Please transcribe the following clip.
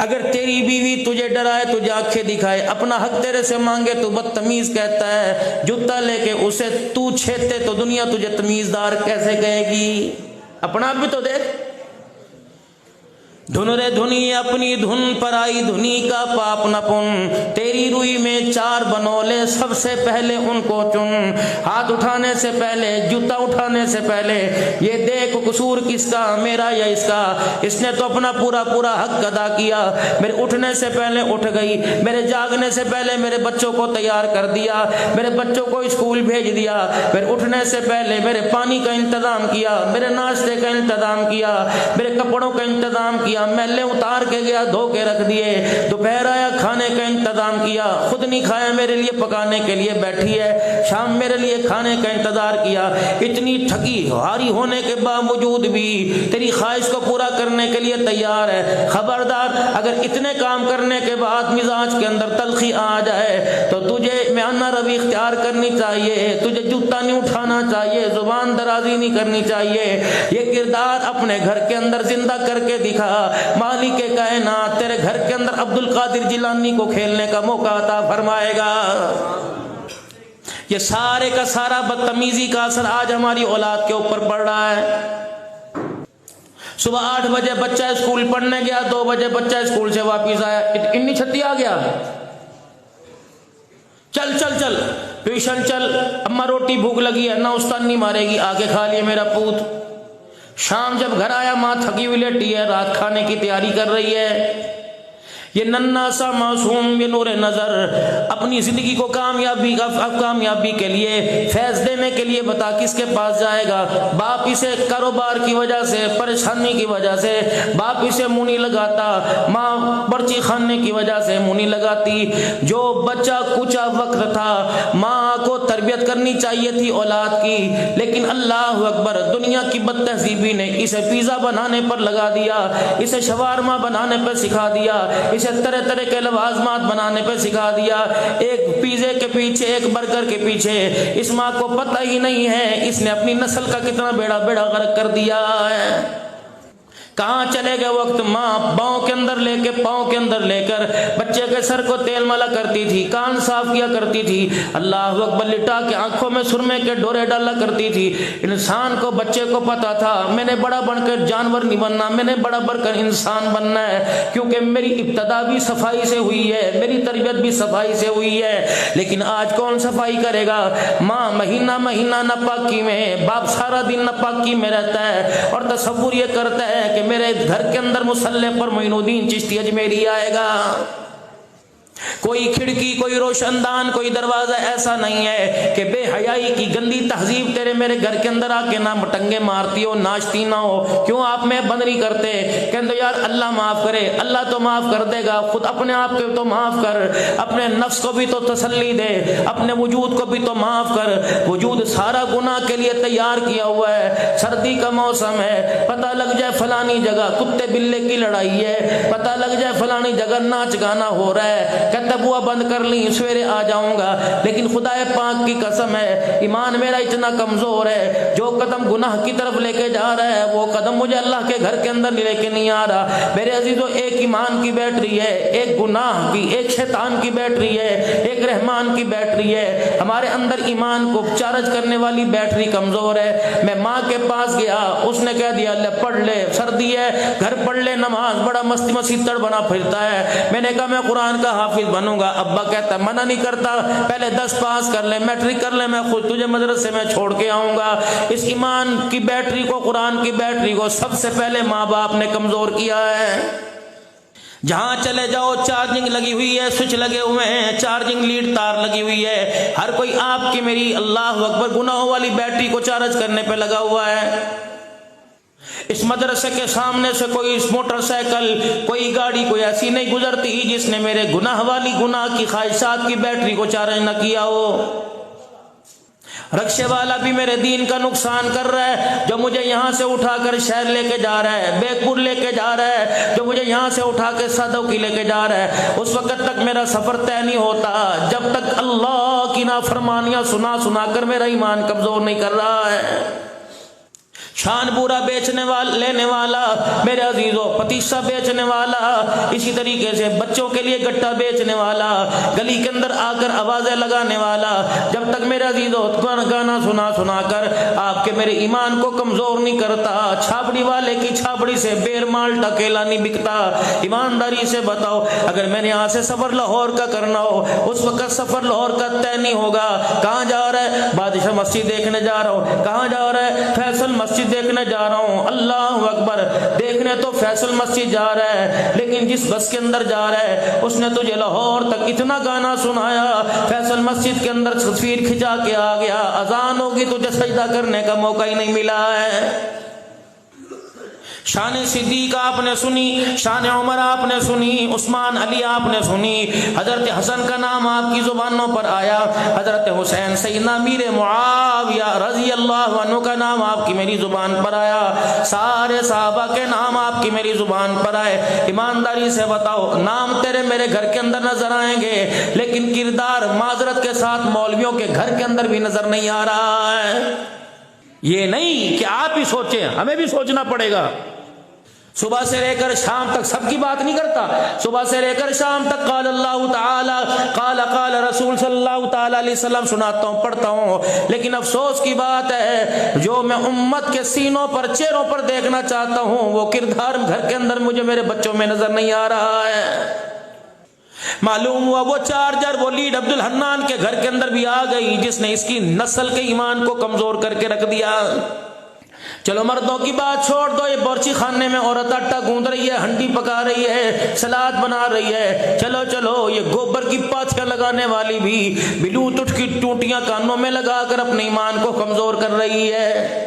अगर तेरी बीवी तुझे डराए, तुझे आंखें दिखाए, अपना हक तेरे से मांगे तो बदतमीज कहता है, जूता लेके उसे तू छेते तो दुनिया तुझे तमीजदार कैसे कहेगी? अपना भी तो देख। धुन रे धुनी अपनी धुन पर आई, धुनी का पाप न पुन, तेरी रुई में चार बनोले, सबसे पहले उनको चुन। हाथ उठाने से पहले, जूता उठाने से पहले ये देख कसूर किसका, मेरा या इसका। इसने तो अपना पूरा पूरा हक अदा किया। मेरे उठने से पहले उठ गई, मेरे जागने से पहले मेरे बच्चों को तैयार कर दिया, मेरे बच्चों को स्कूल भेज दिया, मेरे उठने से पहले मेरे पानी का इंतजाम किया, मेरे नाश्ते का इंतजाम किया, मेरे कपड़ों का इंतजाम किया, मैले उतार के गया, धो के रख दिए। दोपहर आया, खाने का इंतजाम किया, खुद नहीं खाया, मेरे लिए पकाने के लिए बैठी है। शाम मेरे लिए खाने का इंतजार किया। इतनी थकी हारी होने के बावजूद भी तेरी ख्वाहिश को पूरा करने के लिए तैयार है। खबरदार, अगर इतने काम करने के बाद मिजाज के अंदर तलखी आ जाए तो तुझे म्याना रवि इख्तियार करनी चाहिए, तुझे जूता नहीं उठाना चाहिए, जुबान दराजी नहीं करनी चाहिए। ये किरदार अपने घर के अंदर जिंदा करके दिखा। मालिक के कायनात तेरे घर के अंदर अब्दुल कादिर जिलानी को खेलने का मौका अता फरमाएगा। ये सारे का सारा बदतमीजी का असर आज हमारी औलाद के ऊपर पड़ रहा है। सुबह 8 बजे बच्चा स्कूल पढ़ने गया, 2 बजे बच्चा स्कूल से वापिस आया, इन्नी छत्ती आ गया, चल चल चल ट्यूशन चल, अम्मा रोटी भूख लगी है, ना उस्ताद नहीं मारेगी, आके खा लिया मेरा पूत। शाम जब घर आया, माँ थकी हुई लेटी है, रात खाने की तैयारी कर रही है। ये नन्ना सा मासूम, ये नूरे नजर अपनी जिंदगी को कामयाबी के लिए, फैज देने के लिए बता किसके पास जाएगा? बाप इसे कारोबार की वजह से, परेशानी की वजह से बाप इसे मुंह नहीं लगाता, माँ पर्ची खाने की वजह से मुंह नहीं लगाती। जो बच्चा कुचा वक्त था, माँ को तरबियत करनी चाहिए थी औलाद की, लेकिन अल्लाह अकबर, दुनिया की बदतहजीबी ने इसे पिज्जा बनाने पर लगा दिया, इसे शवारमा बनाने पर सिखा दिया, इसे तरह तरह के लवाजमात बनाने पे सिखा दिया। एक पिज़्ज़े के पीछे, एक बर्गर के पीछे इस माँ को पता ही नहीं है इसने अपनी नस्ल का कितना बेड़ा गर्क कर दिया है। कहाँ चले गए वक्त? माँ पाँव के अंदर लेकर बच्चे के सर को तेल मला करती थी, कान साफ किया करती थी, अल्लाह अकबर, लिटा के आंखों में सुरमे के डोरे डाला करती थी। इंसान को, बच्चे को पता था मैंने बड़ा बनकर जानवर नहीं बनना, मैंने बड़ा बढ़कर इंसान बनना है, क्योंकि मेरी इब्तदा भी सफाई से हुई है, मेरी तरबियत भी सफाई से हुई है। लेकिन आज कौन सफाई करेगा? माँ महीना महीना नापाकी में, बाप सारा दिन नापाकी में रहता है और तसव्वुर ये करता है कि मेरे घर के अंदर मुसल्ले पर मोइनुद्दीन चिश्ती अजमेरी आएगा। कोई खिड़की, कोई रोशनदान, कोई दरवाजा ऐसा नहीं है कि बेहयाई की गंदी तहजीब तेरे मेरे घर के अंदर आके ना मटंगे मारती हो, नाचती ना हो। क्यों आप में बंद नहीं करते? कहते यार अल्लाह माफ करे, अल्लाह तो माफ कर देगा, खुद अपने आप को तो माफ कर, अपने नफ्स को भी तो तसल्ली दे, अपने वजूद को भी तो माफ कर। वजूद सारा गुनाह के लिए तैयार किया हुआ है। सर्दी का मौसम है, पता लग जाए फलानी जगह कुत्ते बिल्ले की लड़ाई है, पता लग जाए फलानी जगह नाच गाना हो रहा है, कहता बुआ बंद कर ली, सवेरे आ जाऊंगा। लेकिन खुदाए पाक की कसम है, ईमान मेरा इतना कमजोर है, जो कदम गुनाह की तरफ लेके जा रहा है वो कदम मुझे अल्लाह के घर के अंदर लेके नहीं आ रहा। मेरे अजीजों, एक ईमान की बैटरी है, एक गुनाह की, एक शैतान की बैटरी है, एक रहमान की बैटरी है। हमारे अंदर ईमान को चार्ज करने वाली बैटरी कमजोर है। मैं माँ के पास गया, उसने कह दिया ले पढ़ ले, सर्दी है घर पढ़ ले नमाज, बड़ा मस्ती मसीतड़ बना फिरता है। मैंने कहा मैं कुरान का हाफिज बनूंगा। अब्बा कहता मना नहीं करता, पहले 10 पास कर ले, मैट्रिक कर ले, मैं खुद तुझे मदरसे में छोड़ के आऊंगा। इस ईमान की बैटरी को, कुरान की बैटरी को सबसे पहले माँ बाप ने कमजोर किया है। जहां चले जाओ चार्जिंग लगी हुई है, स्विच लगे हुए हैं, चार्जिंग लीड तार लगी हुई है, हर कोई आपकी मेरी अल्लाह अकबर गुनाहों वाली बैटरी को चार्ज करने पे लगा हुआ है। इस मदरसे के सामने से कोई मोटरसाइकिल, कोई गाड़ी, कोई ऐसी नहीं गुजरती जिसने मेरे गुनाह वाली, गुनाह की ख्वाहिशात की बैटरी को चार्ज न किया हो। रक्शे वाला भी मेरे दीन का नुकसान कर रहा है, जो मुझे यहाँ से उठाकर शहर लेके जा रहा है, बेगपुर लेके जा रहा है, जो मुझे यहाँ से उठा के सादौकी लेके जा रहा है। उस वक्त तक मेरा सफर तय नहीं होता जब तक अल्लाह की नाफरमानियां सुना सुना कर मेरा ईमान कमजोर नहीं कर रहा है। शान पूरा बेचने वाला लेने वाला, मेरे अजीजों पतीसा बेचने वाला, इसी तरीके से बच्चों के लिए गट्टा बेचने वाला, गली के अंदर आकर आवाजें लगाने वाला, जब तक मेरे अजीजों गाना सुना सुना कर आपके मेरे ईमान को कमजोर नहीं करता, छाबड़ी वाले की छाबड़ी से बेर माल टकेला नहीं बिकता। ईमानदारी से बताओ, अगर मैंने यहाँ से सफर लाहौर का करना हो, उस वक्त सफर लाहौर का तय नहीं होगा। कहाँ जा रहा है? बादशाह मस्जिद देखने जा रहा हूँ। कहाँ जा रहा है? फैसल मस्जिद देखने जा रहा हूँ। अल्लाह अकबर, देखने तो फैसल मस्जिद जा रहा है, लेकिन जिस बस के अंदर जा रहा है उसने तुझे लाहौर तक इतना गाना सुनाया, फैसल मस्जिद के अंदर तस्वीर खिंचा के आ गया, अजान होगी तुझे सजदा करने का मौका ही नहीं मिला है। शान सिद्दीक आपने सुनी, शान उमर आपने सुनी, उस्मान अली आपने सुनी, हजरत हसन का नाम आपकी जुबानों पर आया, हजरत हुसैन सैयदना मीर मुआविया रजी अल्लाह अन्हु का नाम आपकी मेरी जुबान पर आया, सारे साहबा के नाम आपकी मेरी जुबान पर आए। ईमानदारी से बताओ, नाम तेरे मेरे घर के अंदर नजर आएंगे, लेकिन किरदार माजरत के साथ मौलवियों के घर के अंदर भी नजर नहीं आ रहा है। ये नहीं कि आप ही सोचें, हमें भी सोचना पड़ेगा। सुबह से लेकर शाम तक सबकी बात नहीं करता, सुबह से लेकर शाम तक काल अल्लाह ताला काल रसूल सल्लल्लाहु ताला अलैहि वसल्लम सुनाता हूँ, पढ़ता हूँ, लेकिन अफसोस की बात है जो मैं उम्मत के सीनों पर चेहरों पर देखना चाहता हूँ वो किरदार घर के अंदर मुझे मेरे बच्चों में नजर नहीं आ रहा है। मालूम हुआ वो चार्जर वो लीड अब्दुल हन्नान के घर के अंदर भी आ गई, जिसने इसकी नस्ल के ईमान को कमजोर करके रख दिया। चलो मर्दों की बात छोड़ दो, ये बोरची खाने में औरत आटा गूंद रही है, हंडी पका रही है, सलाद बना रही है, चलो चलो ये गोबर की पाथियां लगाने वाली भी ब्लूटूथ की टूटियां कानों में लगाकर अपने ईमान को कमजोर कर रही है।